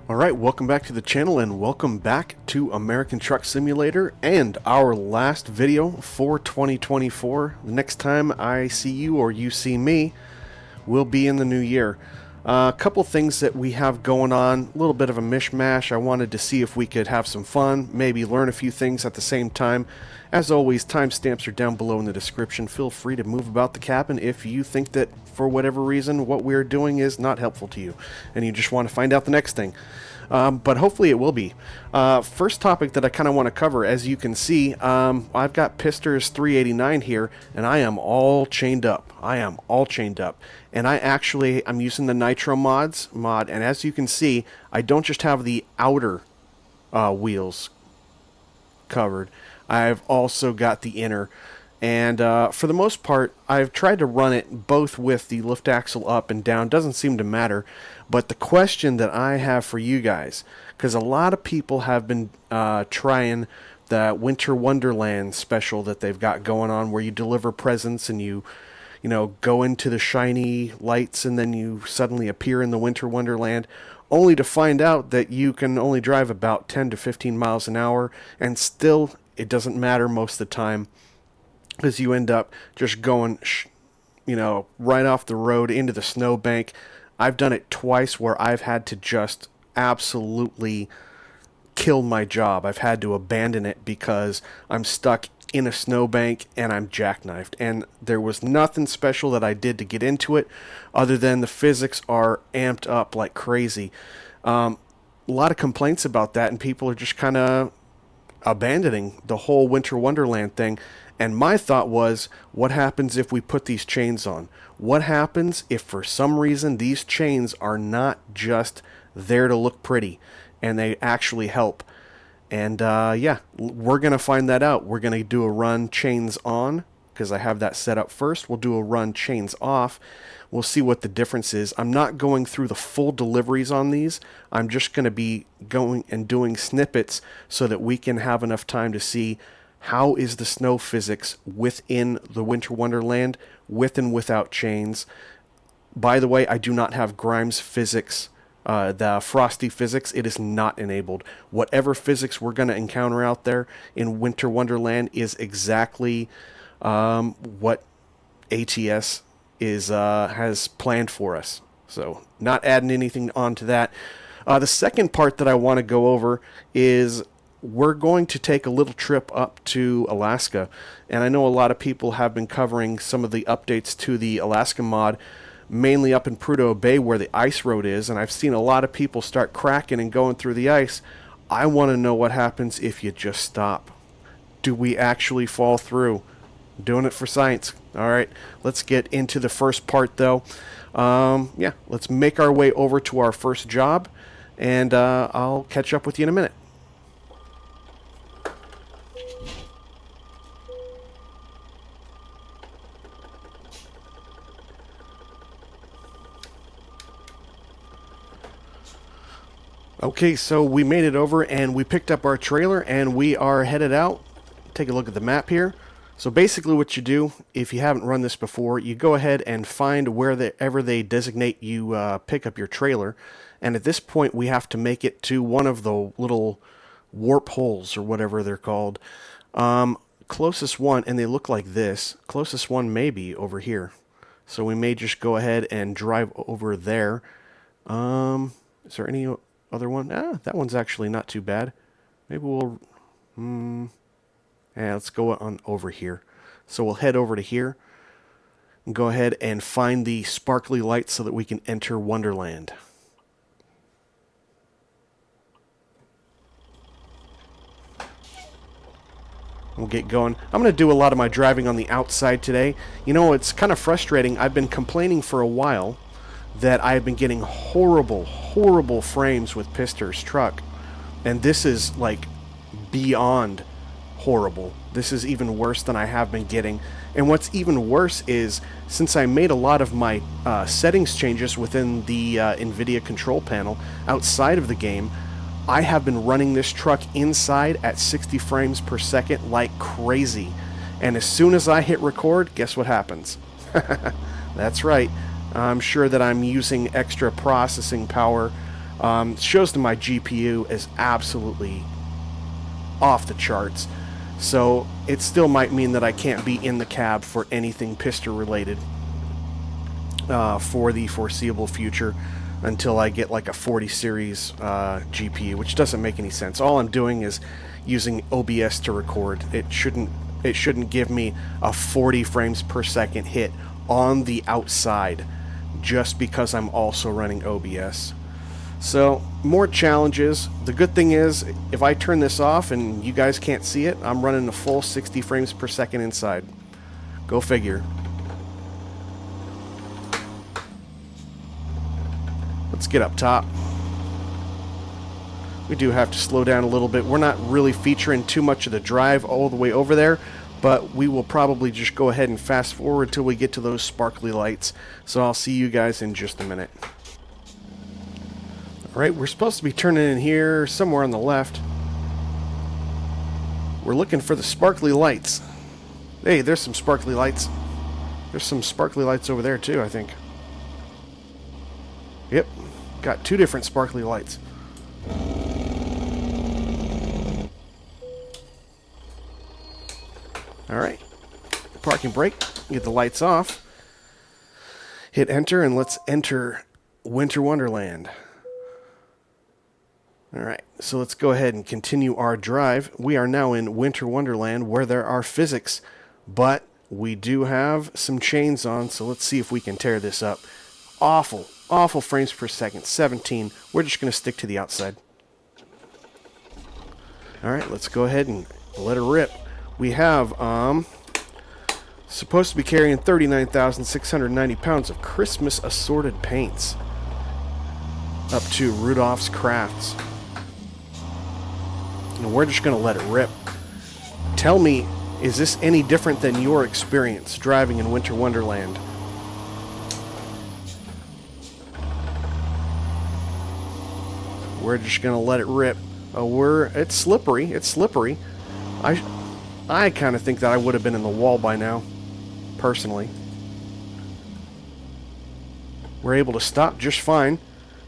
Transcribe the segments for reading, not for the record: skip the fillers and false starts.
Alright, welcome back to the channel and welcome back to American Truck Simulator and our last video for 2024. The next time I see you or you see me will be in the new year. A couple things that we have going on, a little bit of a mishmash. I wanted to see if we could have some fun, maybe learn a few things at the same time. As always, timestamps are down below in the description. Feel free to move about the cabin if you think that for whatever reason what we're doing is not helpful to you and you just want to find out the next thing. But hopefully it will be. First topic that I kind of want to cover, as you can see, I've got Pister's 389 here, and I am all chained up. And I'm using the Nitro mod, and as you can see, I don't just have the outer wheels covered. I've also got the inner. And for the most part, I've tried to run it both with the lift axle up and down. Doesn't seem to matter. But the question that I have for you guys, because a lot of people have been trying the Winter Wonderland special that they've got going on, where you deliver presents and you go into the shiny lights and then you suddenly appear in the Winter Wonderland, only to find out that you can only drive about 10 to 15 miles an hour, and still it doesn't matter most of the time, because you end up just going, right off the road into the snowbank. I've done it twice where I've had to just absolutely kill my job. I've had to abandon it because I'm stuck in a snowbank and I'm jackknifed. And there was nothing special that I did to get into it other than the physics are amped up like crazy. A lot of complaints about that, and people are just kind of abandoning the whole Winter Wonderland thing. And my thought was, what happens if we put these chains on? What happens if for some reason these chains are not just there to look pretty and they actually help? And yeah, we're going to find that out. We're going to do a run chains on, because I have that set up first. We'll do a run chains off. We'll see what the difference is. I'm not going through the full deliveries on these. I'm just going to be going and doing snippets so that we can have enough time to see how is the snow physics within the Winter Wonderland, with and without chains. By the way, I do not have Grimes physics, the frosty physics. It is not enabled. Whatever physics we're going to encounter out there in Winter Wonderland is exactly what ATS has planned for us. So not adding anything onto that. The second part that I want to go over is we're going to take a little trip up to Alaska, and I know a lot of people have been covering some of the updates to the Alaska mod, mainly up in Prudhoe Bay where the ice road is, and I've seen a lot of people start cracking and going through the ice. I want to know what happens if you just stop. Do we actually fall through? Doing it for science. All right, let's get into the first part though. Yeah, let's make our way over to our first job, and I'll catch up with you in a minute. Okay, so we made it over and we picked up our trailer and we are headed out. Take a look at the map here. So basically what you do, if you haven't run this before, you go ahead and find wherever they designate you pick up your trailer. And at this point we have to make it to one of the little warp holes or whatever they're called. Closest one, and they look like this, closest one may be over here. So we may just go ahead and drive over there. Is there any other one? That one's actually not too bad. Maybe we'll yeah, let's go on over here. So we'll head over to here and go ahead and find the sparkly lights so that we can enter Wonderland. We'll get going. I'm going to do a lot of my driving on the outside today. You know, it's kind of frustrating. I've been complaining for a while that I've been getting horrible frames with Pister's truck, and this is like beyond horrible. This is even worse than I have been getting. And what's even worse is, since I made a lot of my settings changes within the NVIDIA control panel outside of the game, I have been running this truck inside at 60 frames per second like crazy. And as soon as I hit record, guess what happens? That's right. I'm sure that I'm using extra processing power Shows that my GPU is absolutely off the charts. So it still might mean that I can't be in the cab for anything pistol related for the foreseeable future until I get like a 40 series GPU, which doesn't make any sense. All I'm doing is using OBS to record. It shouldn't give me a 40 frames per second hit on the outside just because I'm also running OBS. So, more challenges. The good thing is, if I turn this off and you guys can't see it, I'm running a full 60 frames per second inside. Go figure. Let's get up top. We do have to slow down a little bit. We're not really featuring too much of the drive all the way over there, but we will probably just go ahead and fast forward till we get to those sparkly lights. So I'll see you guys in just a minute. Alright, we're supposed to be turning in here somewhere on the left. We're looking for the sparkly lights. Hey, there's some sparkly lights. There's some sparkly lights over there too, I think. Yep, got two different sparkly lights. Alright, parking brake, get the lights off. Hit enter and let's enter Winter Wonderland. Alright, so let's go ahead and continue our drive. We are now in Winter Wonderland where there are physics, but we do have some chains on, so let's see if we can tear this up. Awful frames per second, 17. We're just going to stick to the outside. Alright, let's go ahead and let her rip. We have, supposed to be carrying 39,690 pounds of Christmas assorted paints. Up to Rudolph's Crafts. And we're just going to let it rip. Tell me, is this any different than your experience driving in Winter Wonderland? We're just going to let it rip. It's slippery. It's slippery. I kind of think that I would have been in the wall by now, personally. We're able to stop just fine.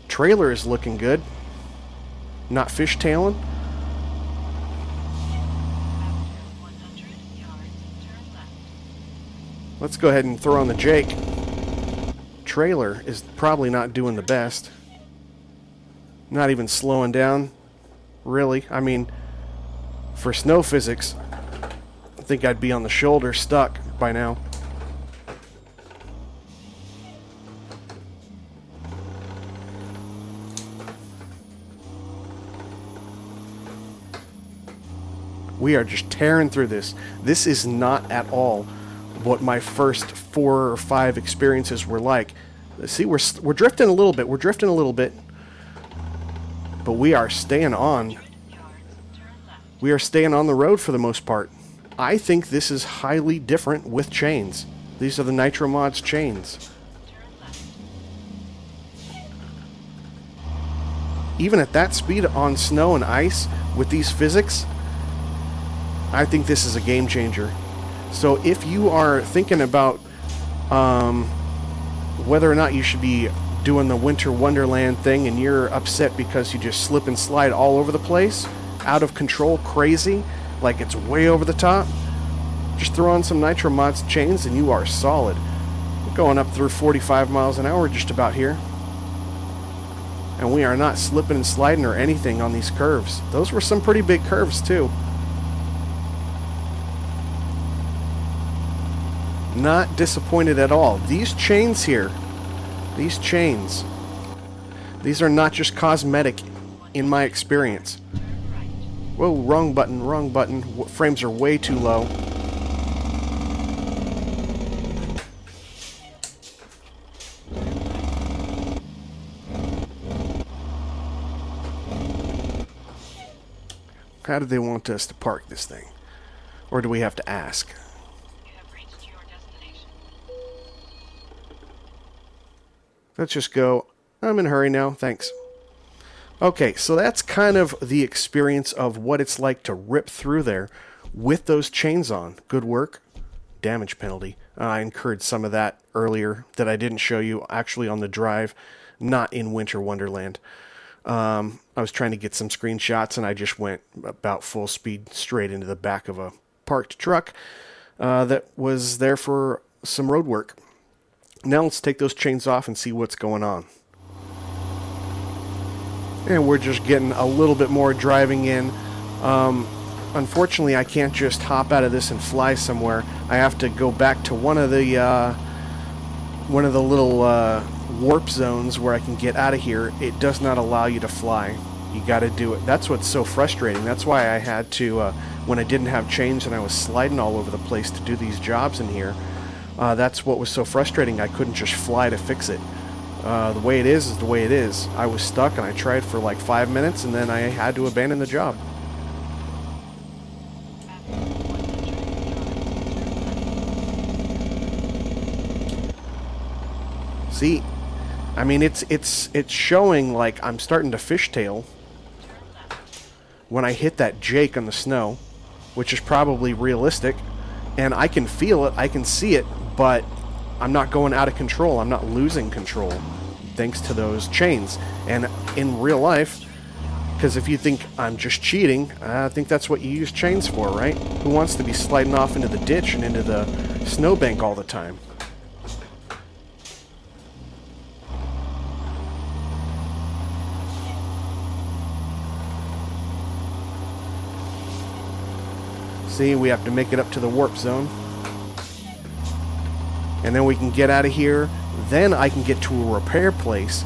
Trailer is looking good. Not fishtailing. Let's go ahead and throw on the Jake. Trailer is probably not doing the best. Not even slowing down. Really. I mean, for snow physics, I think I'd be on the shoulder stuck by now. We are just tearing through this. This is not at all what my first 4 or 5 experiences were like. See, we're drifting a little bit. We're drifting a little bit. But we are staying on. We are staying on the road for the most part. I think this is highly different with chains. These are the Nitro Mods chains. Even at that speed on snow and ice with these physics, I think this is a game changer. So if you are thinking about whether or not you should be doing the Winter Wonderland thing and you're upset because you just slip and slide all over the place, out of control, crazy, like it's way over the top, just throw on some Nitro Mods chains and you are solid. We're going up through 45 miles an hour just about here. And we are not slipping and sliding or anything on these curves. Those were some pretty big curves too. Not disappointed at all. These chains here, these chains, these are not just cosmetic in my experience. Whoa, wrong button, wrong button. Frames are way too low. How do they want us to park this thing? Or do we have to ask? Let's just go, I'm in a hurry now, thanks. Okay, so that's kind of the experience of what it's like to rip through there with those chains on. Good work. Damage penalty. I incurred some of that earlier that I didn't show you actually on the drive, not in Winter Wonderland. I was trying to get some screenshots, and I just went about full speed straight into the back of a parked truck that was there for some road work. Now let's take those chains off and see what's going on. And we're just getting a little bit more driving in. Unfortunately, I can't just hop out of this and fly somewhere. I have to go back to one of the little warp zones where I can get out of here. It does not allow you to fly. You got to do it. That's what's so frustrating. That's why I had to, when I didn't have chains and I was sliding all over the place to do these jobs in here, that's what was so frustrating. I couldn't just fly to fix it. The way it is the way it is. I was stuck, and I tried for like 5 minutes, and then I had to abandon the job. See, I mean, it's showing like I'm starting to fishtail when I hit that Jake on the snow, which is probably realistic, and I can feel it, I can see it, but I'm not going out of control. I'm not losing control thanks to those chains. And in real life, because if you think I'm just cheating, I think that's what you use chains for, right? Who wants to be sliding off into the ditch and into the snowbank all the time? See, we have to make it up to the warp zone. And then we can get out of here. Then I can get to a repair place,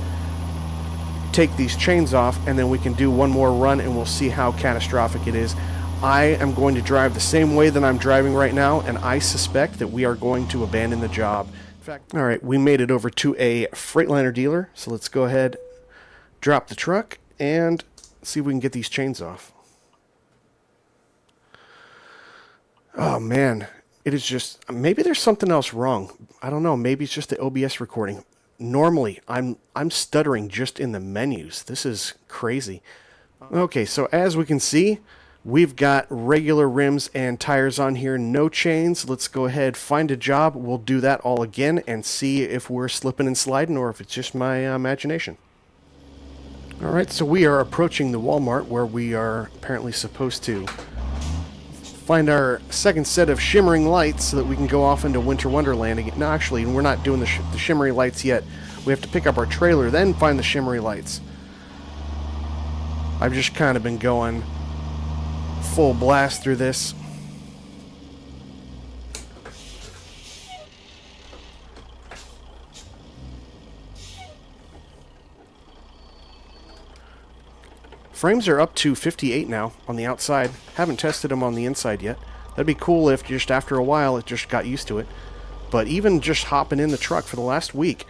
take these chains off, and then we can do one more run, and we'll see how catastrophic it is. I am going to drive the same way that I'm driving right now, and I suspect that we are going to abandon the job. In fact, all right, we made it over to a Freightliner dealer, so let's go ahead, drop the truck, and see if we can get these chains off. Oh, man. It is just, maybe there's something else wrong. I don't know. Maybe it's just the OBS recording. Normally, I'm stuttering just in the menus. This is crazy. Okay, so as we can see, we've got regular rims and tires on here, no chains. Let's go ahead, find a job. We'll do that all again and see if we're slipping and sliding or if it's just my imagination. All right, so we are approaching the Walmart where we are apparently supposed to find our second set of shimmering lights so that we can go off into Winter Wonderland again. No, actually, we're not doing the shimmery lights yet. We have to pick up our trailer, then find the shimmery lights. I've just kind of been going full blast through this. Frames are up to 58 now on the outside. Haven't tested them on the inside yet. That'd be cool if just after a while it just got used to it. But even just hopping in the truck for the last week,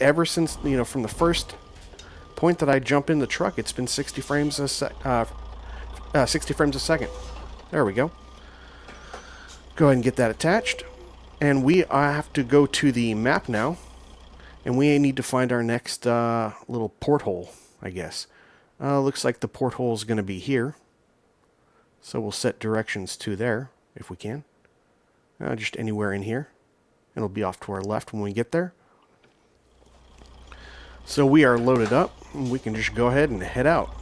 ever since, you know, from the first point that I jump in the truck, it's been 60 frames a second. There we go. Go ahead and get that attached. And we have to go to the map now. And we need to find our next little porthole, I guess. Looks like the porthole is going to be here. So we'll set directions to there, if we can. Just anywhere in here. It'll be off to our left when we get there. So we are loaded up, and we can just go ahead and head out.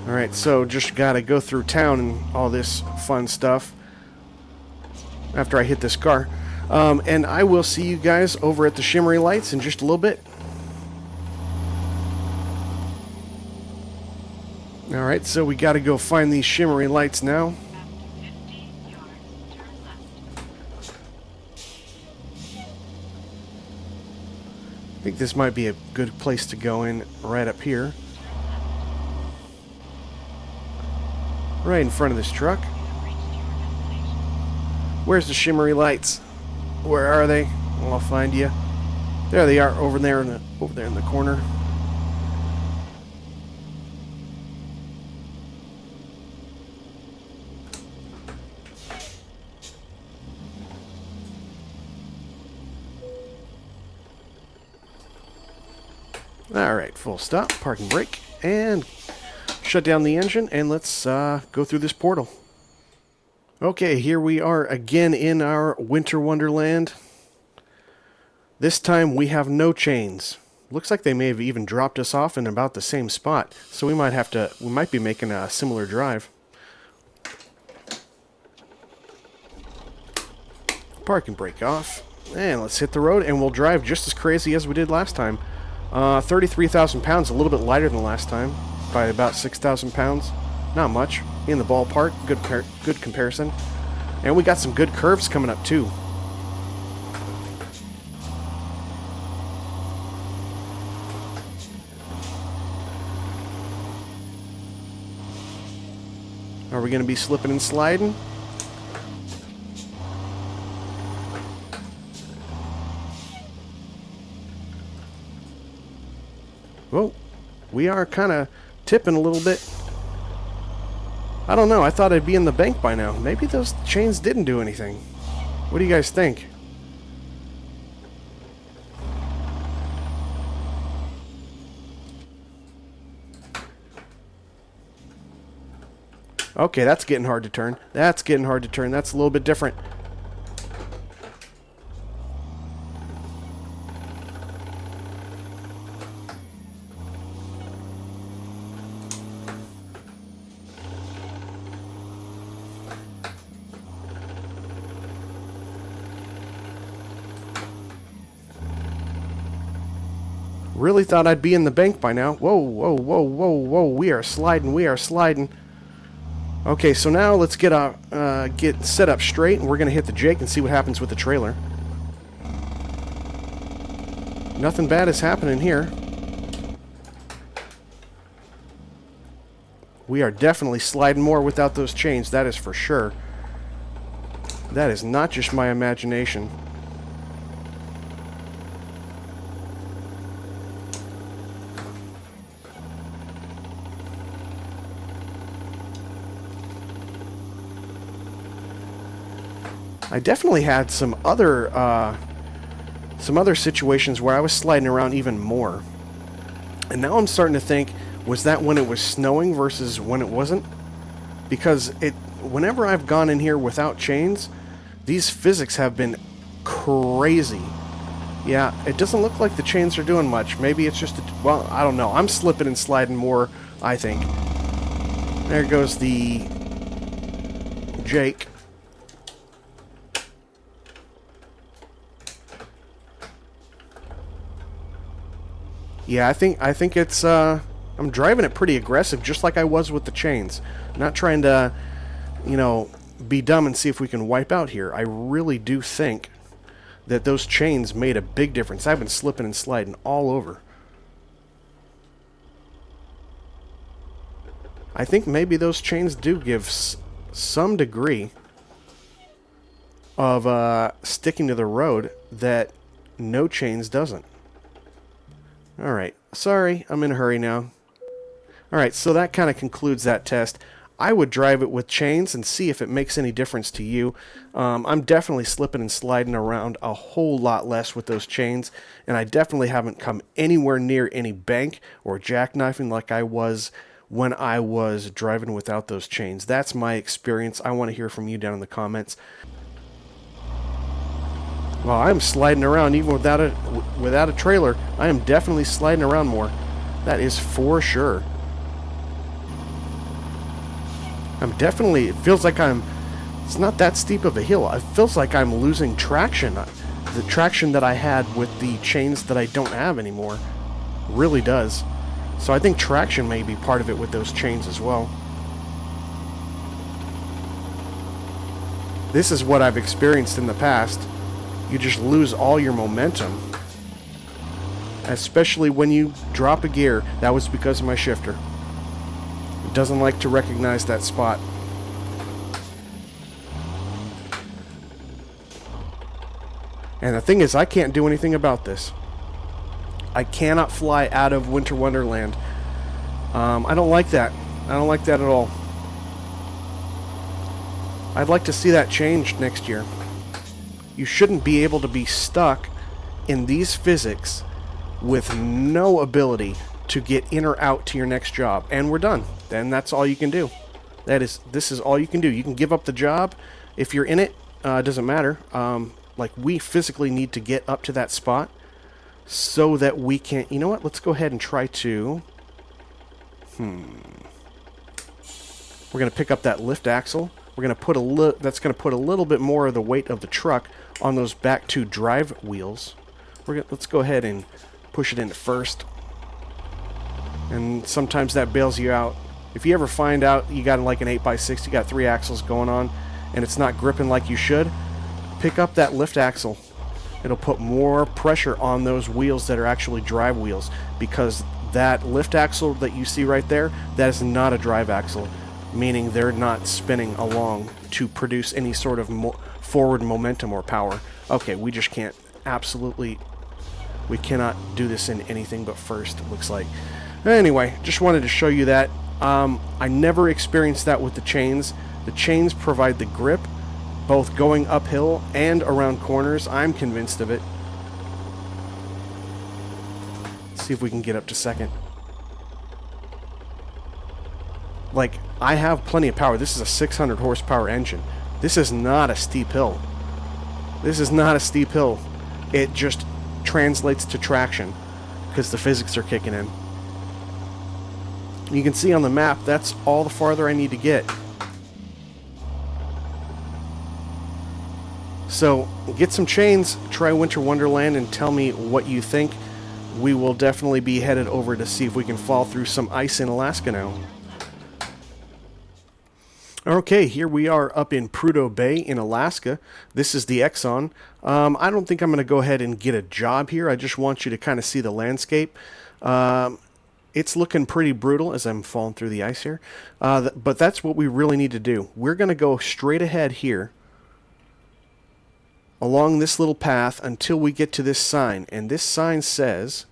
Alright, so just gotta go through town and all this fun stuff after I hit this car. And I will see you guys over at the shimmery lights in just a little bit. Alright, so we gotta go find these shimmery lights now. I think this might be a good place to go in right up here. Right in front of this truck. Where's the shimmery lights? Where are they? Well, I'll find you. There they are, over there in the corner. Alright, full stop, park and brake, and shut down the engine, and let's go through this portal. Okay, here we are again in our Winter Wonderland. This time we have no chains. Looks like they may have even dropped us off in about the same spot. So we might be making a similar drive. Parking brake off. And let's hit the road, and we'll drive just as crazy as we did last time. 33,000 pounds, a little bit lighter than last time, by about 6,000 pounds. Not much. In the ballpark. Good comparison. And we got some good curves coming up, too. Are we going to be slipping and sliding? Well, we are kind of tipping a little bit. I don't know. I thought I'd be in the bank by now. Maybe those chains didn't do anything. What do you guys think? Okay, that's getting hard to turn. That's getting hard to turn. That's a little bit different. Really thought I'd be in the bank by now. Whoa, whoa, whoa, whoa, whoa. We are sliding. We are sliding. Okay, so now let's get set up straight, and we're going to hit the Jake and see what happens with the trailer. Nothing bad is happening here. We are definitely sliding more without those chains, that is for sure. That is not just my imagination. I definitely had some other situations where I was sliding around even more. And now I'm starting to think, was that when it was snowing versus when it wasn't? Because whenever I've gone in here without chains, these physics have been crazy. Yeah, it doesn't look like the chains are doing much. Maybe it's just, well, I don't know. I'm slipping and sliding more, I think. There goes the Jake. Yeah, I think it's, I'm driving it pretty aggressive, just like I was with the chains. Not trying to, you know, be dumb and see if we can wipe out here. I really do think that those chains made a big difference. I've been slipping and sliding all over. I think maybe those chains do give some degree of sticking to the road that no chains doesn't. Alright, sorry, I'm in a hurry now. Alright, so that kind of concludes that test. I would drive it with chains and see if it makes any difference to you. I'm definitely slipping and sliding around a whole lot less with those chains, and I definitely haven't come anywhere near any bank or jackknifing like I was when I was driving without those chains. That's my experience. I want to hear from you down in the comments. Well, I'm sliding around even without a trailer. I am definitely sliding around more. That is for sure. It feels like it's not that steep of a hill. It feels like I'm losing traction. The traction that I had with the chains that I don't have anymore really does. So I think traction may be part of it with those chains as well. This is what I've experienced in the past. You just lose all your momentum. Especially when you drop a gear. That was because of my shifter. It doesn't like to recognize that spot. And the thing is, I can't do anything about this. I cannot fly out of Winter Wonderland. I don't like that. I don't like that at all. I'd like to see that changed next year. You shouldn't be able to be stuck in these physics with no ability to get in or out to your next job. And we're done. Then that's all you can do. This is all you can do. You can give up the job. If you're in it, it doesn't matter. Like, we physically need to get up to that spot. so that we can... You know what? Let's go ahead and try to... We're going to pick up that lift axle. We're going to put that's going to put a little bit more of the weight of the truck on those back two drive wheels. Let's go ahead and push it in first. And sometimes that bails you out. If you ever find out you got like an 8x6, you got 3 axles going on, and it's not gripping like you should, pick up that lift axle. It'll put more pressure on those wheels that are actually drive wheels, because that lift axle that you see right there, that is not a drive axle, meaning they're not spinning along to produce any sort of forward momentum or power. Okay, we just can't. Absolutely, we cannot do this in anything but first, it looks like. Anyway, just wanted to show you that. I never experienced that with the chains. The chains provide the grip, both going uphill and around corners. I'm convinced of it. Let's see if we can get up to second. Like, I have plenty of power. This is a 600 horsepower engine. This is not a steep hill. This is not a steep hill. It just translates to traction because the physics are kicking in. You can see on the map, that's all the farther I need to get. So, get some chains, try Winter Wonderland, and tell me what you think. We will definitely be headed over to see if we can fall through some ice in Alaska now. Okay, here we are up in Prudhoe Bay in Alaska. This is the Exxon. I don't think I'm going to go ahead and get a job here. I just want you to kind of see the landscape. It's looking pretty brutal as I'm falling through the ice here. But that's what we really need to do. We're going to go straight ahead here along this little path until we get to this sign. And this sign says,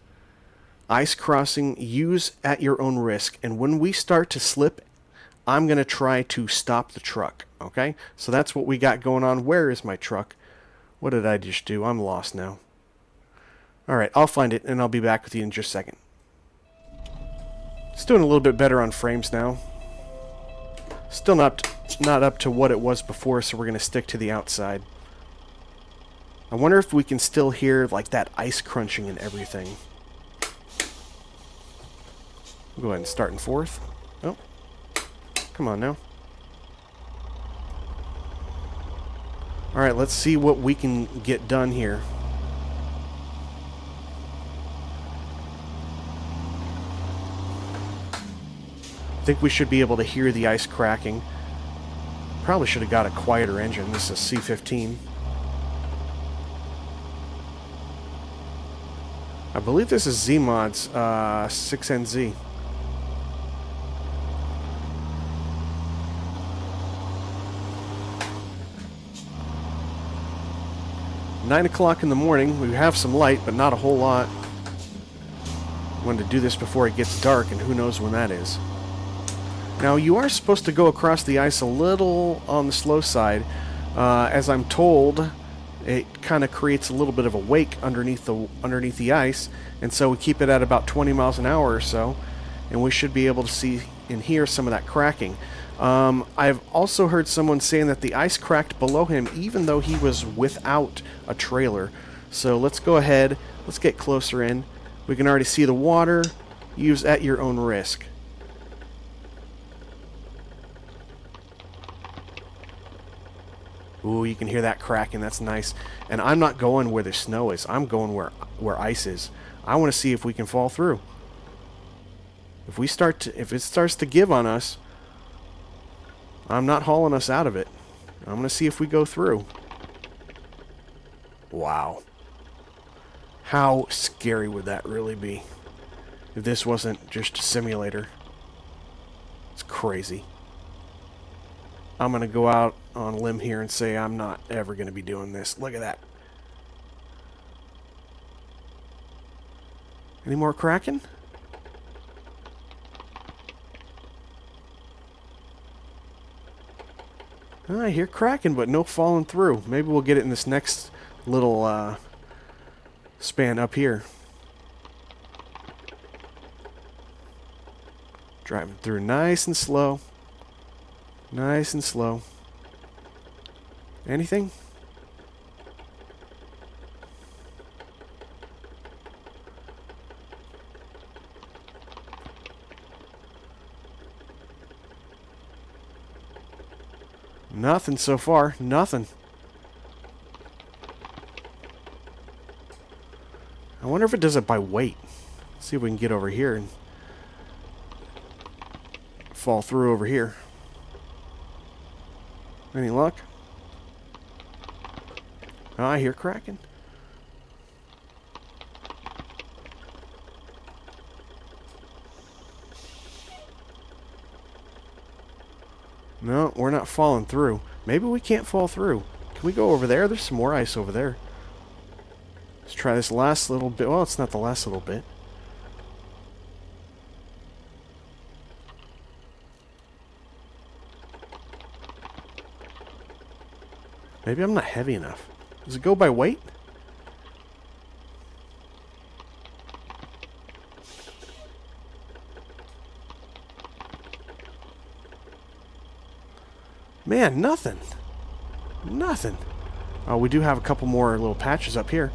ice crossing, use at your own risk. And when we start to slip, I'm going to try to stop the truck, okay? So that's what we got going on. Where is my truck? What did I just do? I'm lost now. All right, I'll find it, and I'll be back with you in just a second. It's doing a little bit better on frames now. Still not up to what it was before, so we're going to stick to the outside. I wonder if we can still hear like that ice crunching and everything. We'll go ahead and start in fourth. Oh. Come on now. Alright, let's see what we can get done here. I think we should be able to hear the ice cracking. Probably should have got a quieter engine. This is C15. I believe this is Z-Mod's 6NZ. Nine o'clock in the morning. We have some light, but not a whole lot. Wanted to do this before it gets dark, and who knows when that is. Now, you are supposed to go across the ice a little on the slow side. As I'm told, it kind of creates a little bit of a wake underneath the ice, and so we keep it at about 20 miles an hour or so, and we should be able to see and hear some of that cracking. I've also heard someone saying that the ice cracked below him even though he was without a trailer. So let's go ahead, let's get closer in. We can already see the water. Use at your own risk. Ooh, you can hear that cracking. That's nice. And I'm not going where the snow is. I'm going where ice is. I want to see if we can fall through. If it starts to give on us, I'm not hauling us out of it. I'm going to see if we go through. Wow. How scary would that really be if this wasn't just a simulator? It's crazy. I'm going to go out on a limb here and say I'm not ever going to be doing this. Look at that. Any more cracking? I hear cracking, but no falling through. Maybe we'll get it in this next little span up here. Driving through nice and slow. Nice and slow. Anything? Nothing so far. Nothing. I wonder if it does it by weight. Let's see if we can get over here and fall through over here. Any luck? Oh, I hear cracking. No, we're not falling through. Maybe we can't fall through. Can we go over there? There's some more ice over there. Let's try this last little bit. Well, it's not the last little bit. Maybe I'm not heavy enough. Does it go by weight? Man, nothing. Nothing. Oh, we do have a couple more little patches up here.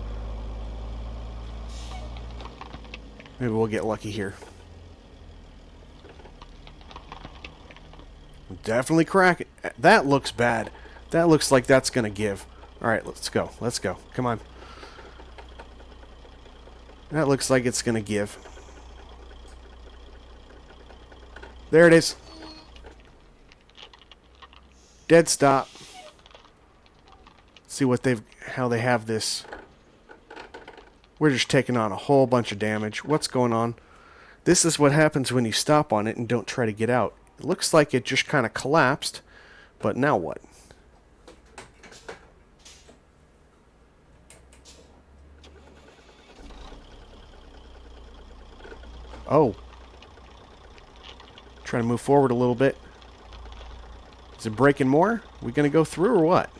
Maybe we'll get lucky here. Definitely crack it. That looks bad. That looks like that's going to give. Alright, let's go. Let's go. Come on. That looks like it's going to give. There it is. Dead stop. See what how they have this. We're just taking on a whole bunch of damage. What's going on? This is what happens when you stop on it and don't try to get out. It looks like it just kind of collapsed, but now what? Oh. Try to move forward a little bit. Is it breaking more? We gonna go through or what?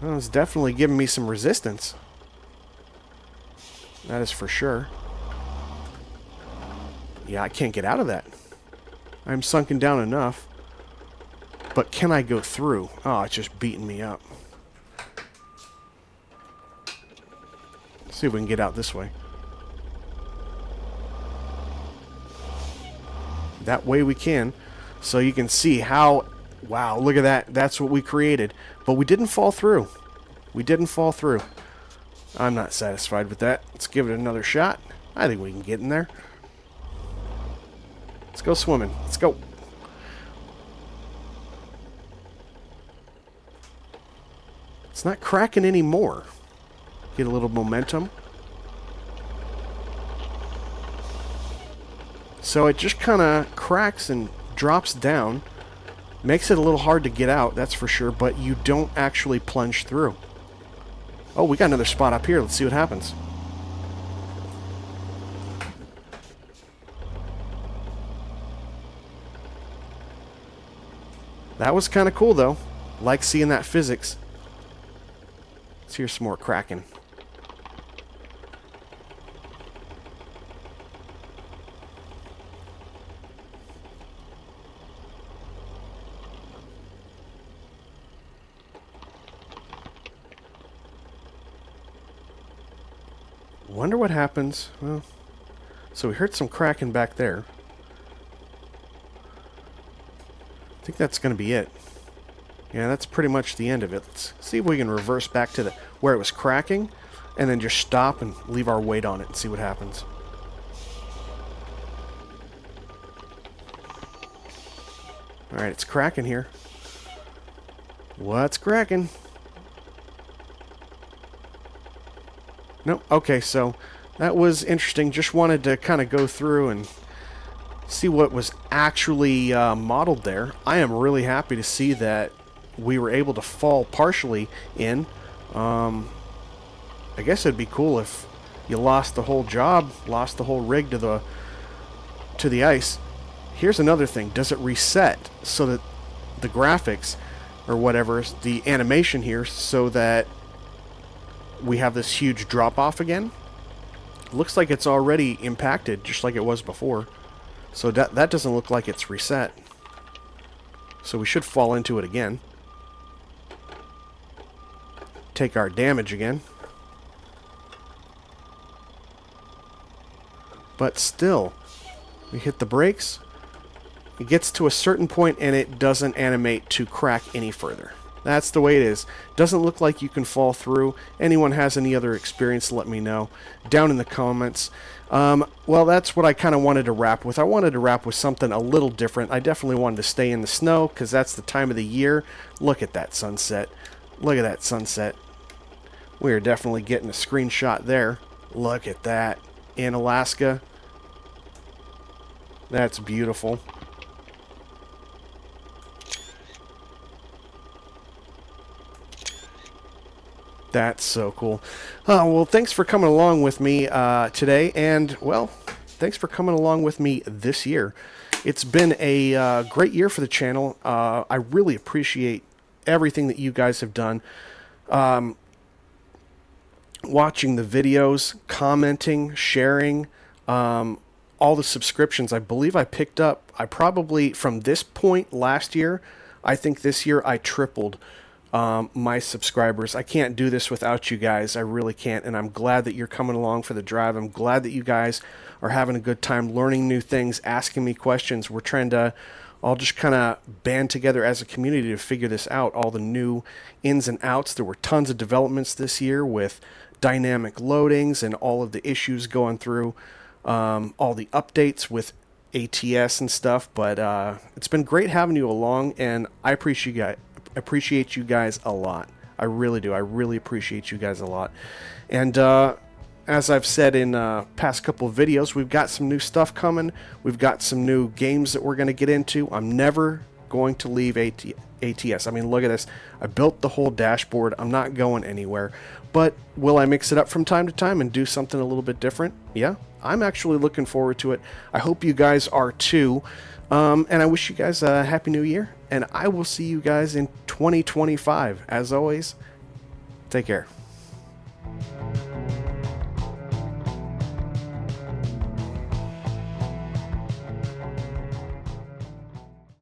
Well, it's definitely giving me some resistance. That is for sure. Yeah, I can't get out of that. I'm sunken down enough. But can I go through? Oh, it's just beating me up. Let's see if we can get out this way. That way we can. So you can see how... Wow, look at that. That's what we created. But we didn't fall through. We didn't fall through. I'm not satisfied with that. Let's give it another shot. I think we can get in there. Let's go swimming. Let's go. It's not cracking anymore. Get a little momentum. So it just kind of cracks and drops down. Makes it a little hard to get out, that's for sure, but you don't actually plunge through. Oh, we got another spot up here. Let's see what happens. That was kind of cool, though. Like seeing that physics. Let's hear some more cracking. Wonder what happens. Well, so we heard some cracking back there. I think that's going to be it. Yeah, that's pretty much the end of it. Let's see if we can reverse back to where it was cracking, and then just stop and leave our weight on it and see what happens. Alright, it's cracking here. What's cracking? Nope. Okay, so that was interesting. Just wanted to kind of go through and see what was actually modeled there. I am really happy to see that we were able to fall partially in. I guess it'd be cool if you lost the whole job, lost the whole rig to the ice. Here's another thing. Does it reset so that the graphics or whatever, the animation here, so that we have this huge drop-off again? Looks like it's already impacted, just like it was before. So that doesn't look like it's reset. So we should fall into it again. Take our damage again. But still, we hit the brakes, It gets to a certain point and it doesn't animate to crack any further. That's the way it is. Doesn't look like you can fall through. Anyone has any other experience, let me know down in the comments. Well, that's what I kind of wanted to wrap with. I wanted to wrap with something a little different. I definitely wanted to stay in the snow because that's the time of the year. Look at that sunset. Look at that sunset. We are definitely getting a screenshot there. Look at that. In Alaska. That's beautiful. That's so cool. Well, thanks for coming along with me today, and, well, thanks for coming along with me this year. It's been a great year for the channel. I really appreciate everything that you guys have done. Watching the videos, commenting, sharing, all the subscriptions. I believe I picked up, I probably, from this point last year, I think this year I tripled my subscribers. I can't do this without you guys. I really can't, and I'm glad that you're coming along for the drive. I'm glad that you guys are having a good time learning new things, asking me questions. We're trying to all just kind of band together as a community to figure this out, all the new ins and outs. There were tons of developments this year with dynamic loadings and all of the issues going through, all the updates with ATS and stuff, but it's been great having you along, and I appreciate you guys a lot. I really do. I really appreciate you guys a lot. And as I've said in past couple of videos, we've got some new stuff coming. We've got some new games that we're going to get into. I'm never going to leave ATS. I mean, look at this. I built the whole dashboard. I'm not going anywhere. But will I mix it up from time to time and do something a little bit different? Yeah, I'm actually looking forward to it. I hope you guys are too. And I wish you guys a Happy New Year. And I will see you guys in 2025. As always, take care.